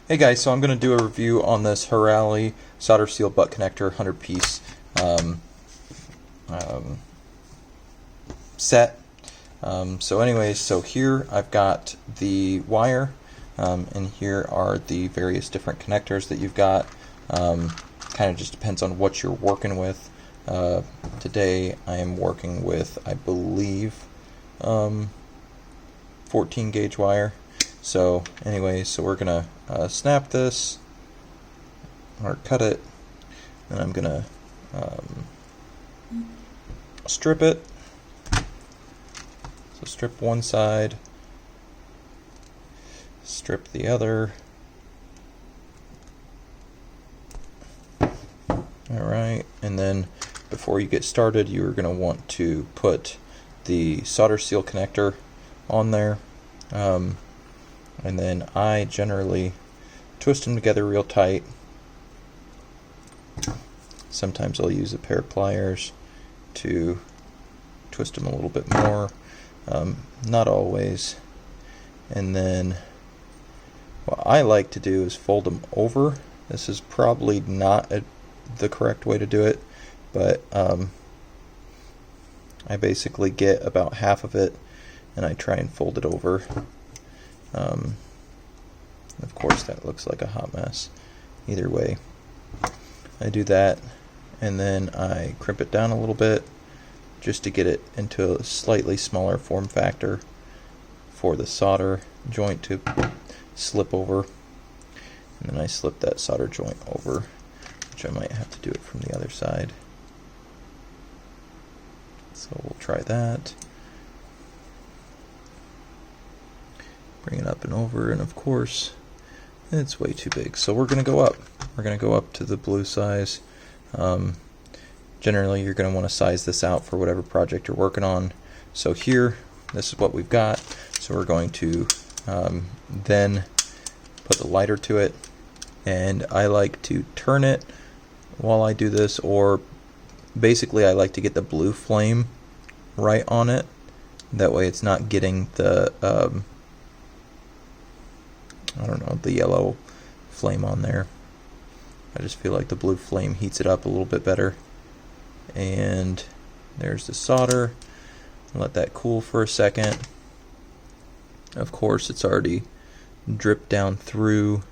Hey guys, so I'm going to do a review on this HIRALIY solder seal butt connector 100 piece set. So here I've got the wire, and here are the various different connectors that you've got. Kind of just depends on what you're working with. Today I am working with, I believe, 14 gauge wire. So we're gonna snap this or cut it, and I'm gonna strip it. So strip one side, strip the other. Alright, and then before you get started, you're going to want to put the solder seal connector on there. And then I generally twist them together real tight. Sometimes I'll use a pair of pliers to twist them a little bit more. Not always. And then what I like to do is fold them over. This is probably not the correct way to do it, but I basically get about half of it and I try and fold it over. Of course that looks like a hot mess. Either way, I do that, and then I crimp it down a little bit just to get it into a slightly smaller form factor for the solder joint to slip over. And then I slip that solder joint over, which I might have to do it from the other side. So we'll try that. Bring it up and over, and of course it's way too big, so we're going to go up. We're going to go up to the blue size. Generally you're going to want to size this out for whatever project you're working on. So here, this is what we've got. So we're going to then put the lighter to it, and I like to turn it while I do this, or basically I like to get the blue flame right on it. That way it's not getting the I don't know, the yellow flame on there. I just feel like the blue flame heats it up a little bit better. And there's the solder. Let that cool for a second. Of course it's already dripped down through.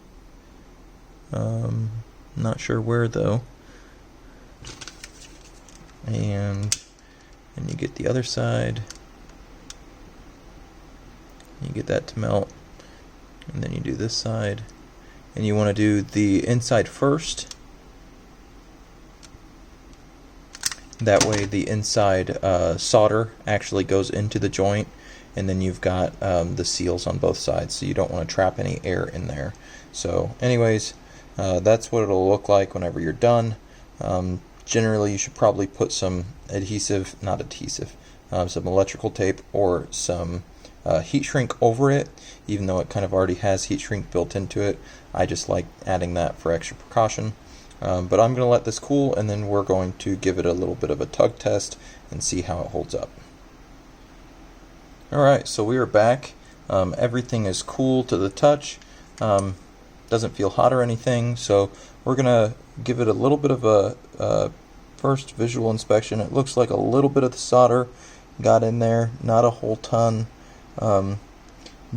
Not sure where though. And you get the other side. You get that to melt. And then you do this side, and you want to do the inside first. That way the inside solder actually goes into the joint, and then you've got the seals on both sides, so you don't want to trap any air in there. So anyways, that's what it'll look like whenever you're done. Generally you should probably put some some electrical tape or some heat shrink over it, even though it kind of already has heat shrink built into it. I just like adding that for extra precaution. But I'm going to let this cool, and then we're going to give it a little bit of a tug test and see how it holds up. Alright, so we are back. Everything is cool to the touch. Doesn't feel hot or anything, so we're going to give it a little bit of a first visual inspection. It looks like a little bit of the solder got in there, not a whole ton.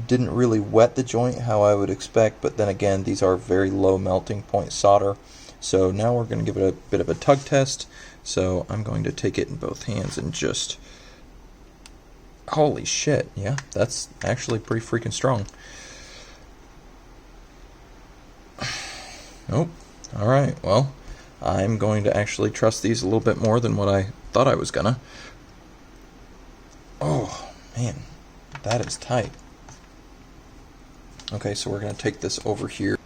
Didn't really wet the joint how I would expect, but then again, these are very low melting point solder. So now we're going to give it a bit of a tug test. So I'm going to take it in both hands and just, holy shit, yeah, that's actually pretty freaking strong. Nope. Alright, well, I'm going to actually trust these a little bit more than what I thought I was gonna. Oh, man. That is tight. Okay, so we're going to take this over here.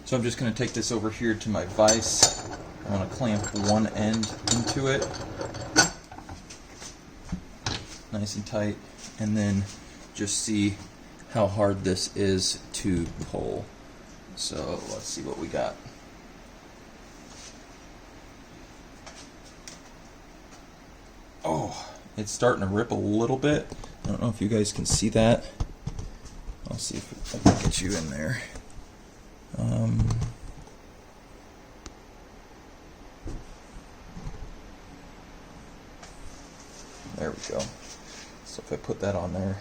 So I'm just going to take this over here to my vise. I want to clamp one end into it. Nice and tight. And then just see how hard this is to pull. So let's see what we got. Oh, it's starting to rip a little bit. I don't know if you guys can see that. I'll see if I can get you in there. There we go. So if I put that on there,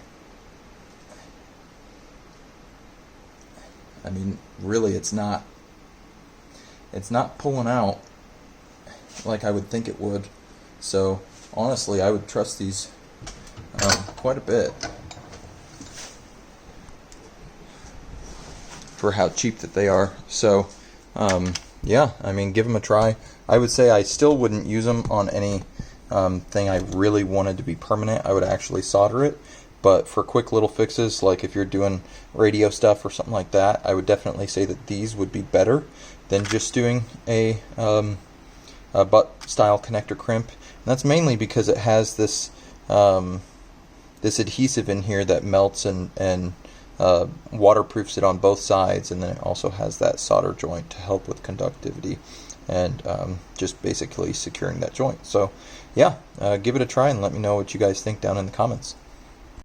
I mean, really, it's not pulling out like I would think it would. So honestly, I would trust these quite a bit for how cheap that they are. So yeah, I mean, give them a try. I would say I still wouldn't use them on any thing I really wanted to be permanent. I would actually solder it. But for quick little fixes, like if you're doing radio stuff or something like that, I would definitely say that these would be better than just doing a butt style connector crimp. And that's mainly because it has this this adhesive in here that melts and waterproofs it on both sides, and then it also has that solder joint to help with conductivity and just basically securing that joint. So yeah, give it a try and let me know what you guys think down in the comments.